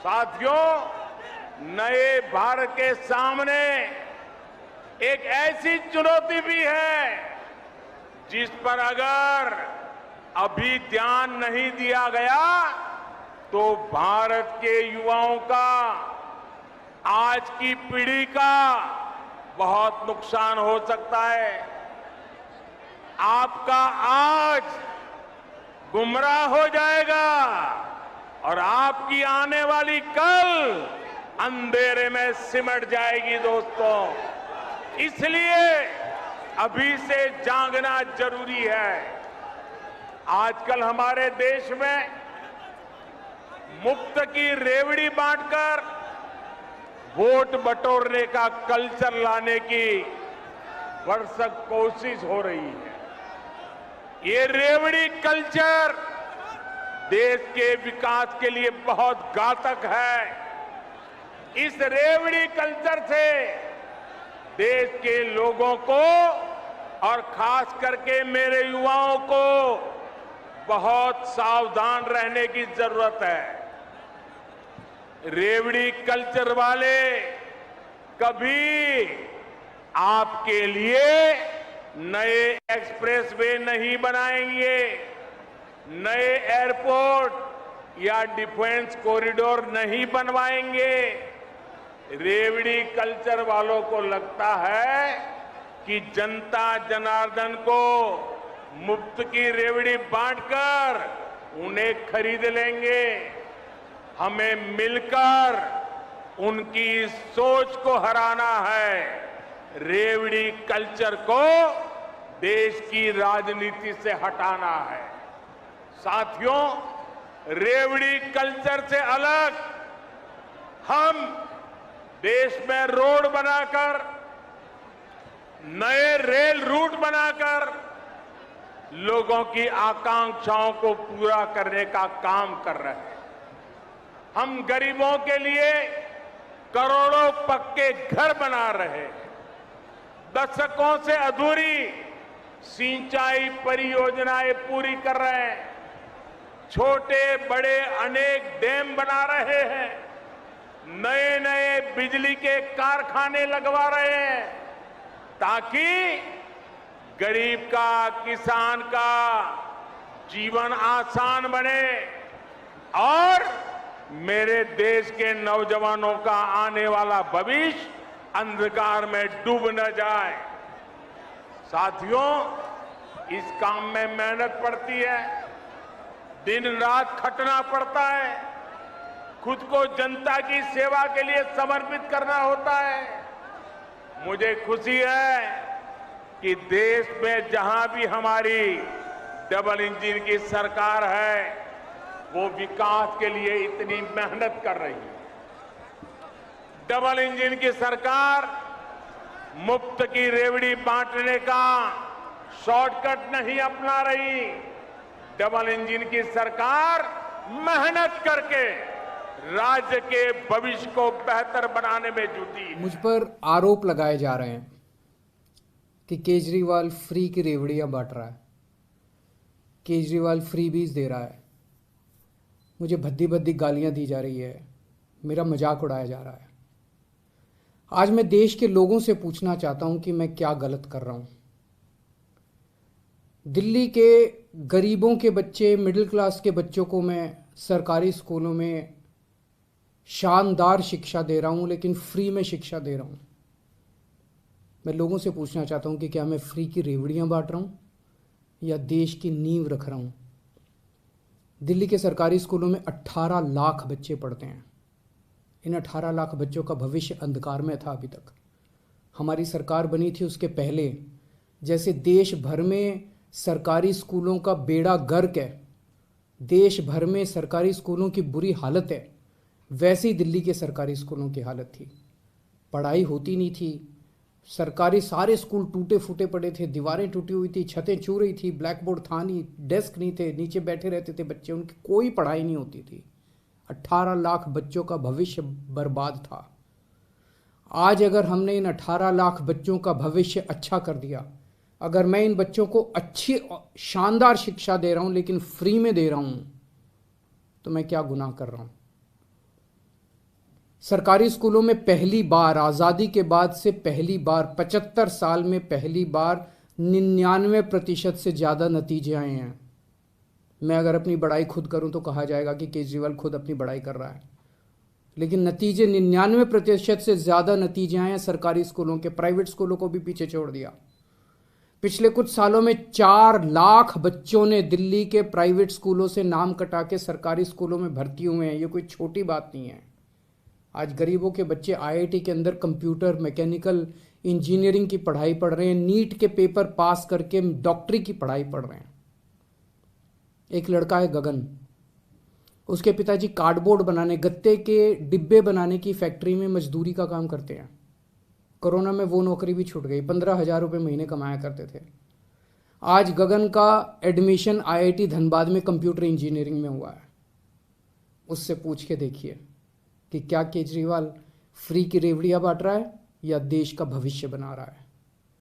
साथियों, नए भारत के सामने एक ऐसी चुनौती भी है जिस पर अगर अभी ध्यान नहीं दिया गया तो भारत के युवाओं का, आज की पीढ़ी का बहुत नुकसान हो सकता है। आपका आज गुमराह हो जाएगा और आपकी आने वाली कल अंधेरे में सिमट जाएगी। दोस्तों, इसलिए अभी से जागना जरूरी है। आजकल हमारे देश में मुफ्त की रेवड़ी बांटकर वोट बटोरने का कल्चर लाने की भरसक कोशिश हो रही है। ये रेवड़ी कल्चर देश के विकास के लिए बहुत घातक है। इस रेवड़ी कल्चर से देश के लोगों को और खास करके मेरे युवाओं को बहुत सावधान रहने की जरूरत है। रेवड़ी कल्चर वाले कभी आपके लिए नए एक्सप्रेसवे नहीं बनाएंगे, नए एयरपोर्ट या डिफेंस कॉरिडोर नहीं बनवाएंगे। रेवड़ी कल्चर वालों को लगता है कि जनता जनार्दन को मुफ्त की रेवड़ी बांटकर उन्हें खरीद लेंगे। हमें मिलकर उनकी सोच को हराना है। रेवड़ी कल्चर को देश की राजनीति से हटाना है। साथियों, रेवड़ी कल्चर से अलग हम देश में रोड बनाकर, नए रेल रूट बनाकर लोगों की आकांक्षाओं को पूरा करने का काम कर रहे हैं। हम गरीबों के लिए करोड़ों पक्के घर बना रहे हैं। दशकों से अधूरी सिंचाई परियोजनाएं पूरी कर रहे हैं। छोटे बड़े अनेक डैम बना रहे हैं। नए नए बिजली के कारखाने लगवा रहे हैं ताकि गरीब का, किसान का जीवन आसान बने और मेरे देश के नौजवानों का आने वाला भविष्य अंधकार में डूब न जाए। साथियों, इस काम में मेहनत पड़ती है, दिन रात खटना पड़ता है, खुद को जनता की सेवा के लिए समर्पित करना होता है। मुझे खुशी है कि देश में जहां भी हमारी डबल इंजन की सरकार है वो विकास के लिए इतनी मेहनत कर रही है। डबल इंजन की सरकार मुफ्त की रेवड़ी बांटने का शॉर्टकट नहीं अपना रही। डबल इंजन की सरकार मेहनत करके राज्य के भविष्य को बेहतर बनाने में जुटी है। मुझ पर आरोप लगाए जा रहे हैं कि केजरीवाल फ्री की रेवड़ियां बांट रहा है, केजरीवाल फ्री बीज दे रहा है, मुझे भद्दी भद्दी गालियां दी जा रही है, मेरा मजाक उड़ाया जा रहा है। आज मैं देश के लोगों से पूछना चाहता हूं कि मैं क्या गलत कर रहा हूं। दिल्ली के गरीबों के बच्चे, मिडिल क्लास के बच्चों को मैं सरकारी स्कूलों में शानदार शिक्षा दे रहा हूं, लेकिन फ्री में शिक्षा दे रहा हूं। मैं लोगों से पूछना चाहता हूं कि क्या मैं फ्री की रेवड़ियां बांट रहा हूं या देश की नींव रख रहा हूं। दिल्ली के सरकारी स्कूलों में 18 लाख बच्चे पढ़ते हैं। इन 18 लाख बच्चों का भविष्य अंधकार में था। अभी तक हमारी सरकार बनी थी उसके पहले जैसे देश भर में सरकारी स्कूलों का बेड़ा गर्क है, देश भर में सरकारी स्कूलों की बुरी हालत है, वैसी दिल्ली के सरकारी स्कूलों की हालत थी। पढ़ाई होती नहीं थी, सरकारी सारे स्कूल टूटे फूटे पड़े थे, दीवारें टूटी हुई थी, छतें छू रही थी, ब्लैक बोर्ड था नहीं, डेस्क नहीं थे, नीचे बैठे रहते थे बच्चे, उनकी कोई पढ़ाई नहीं होती थी। 18 लाख बच्चों का भविष्य बर्बाद था। आज अगर हमने इन 18 लाख बच्चों का भविष्य अच्छा कर दिया, अगर मैं इन बच्चों को अच्छी शानदार शिक्षा दे रहा हूं लेकिन फ्री में दे रहा हूं, तो मैं क्या गुनाह कर रहा हूं। सरकारी स्कूलों में पहली बार आज़ादी के बाद से पहली बार 75 साल में पहली बार 99% से ज़्यादा नतीजे आए हैं। मैं अगर अपनी बड़ाई खुद करूं तो कहा जाएगा कि केजरीवाल खुद अपनी बड़ाई कर रहा है, लेकिन नतीजे 99% से ज़्यादा नतीजे आए हैं सरकारी स्कूलों के। प्राइवेट स्कूलों को भी पीछे छोड़ दिया। पिछले कुछ सालों में 4 लाख बच्चों ने दिल्ली के प्राइवेट स्कूलों से नाम कटा के सरकारी स्कूलों में भर्ती हुए हैं। ये कोई छोटी बात नहीं है। आज गरीबों के बच्चे आईआईटी के अंदर कंप्यूटर, मैकेनिकल इंजीनियरिंग की पढ़ाई पढ़ रहे हैं, नीट के पेपर पास करके डॉक्टरी की पढ़ाई पढ़ रहे हैं। एक लड़का है गगन, उसके पिताजी कार्डबोर्ड बनाने, गत्ते के डिब्बे बनाने की फैक्ट्री में मजदूरी का काम करते हैं। कोरोना में वो नौकरी भी छूट गई, 15,000 रुपये महीने कमाया करते थे। आज गगन का एडमिशन आईआईटी धनबाद में कंप्यूटर इंजीनियरिंग में हुआ है। उससे पूछ के देखिए कि क्या केजरीवाल फ्री की रेवड़ियां बांट रहा है या देश का भविष्य बना रहा है।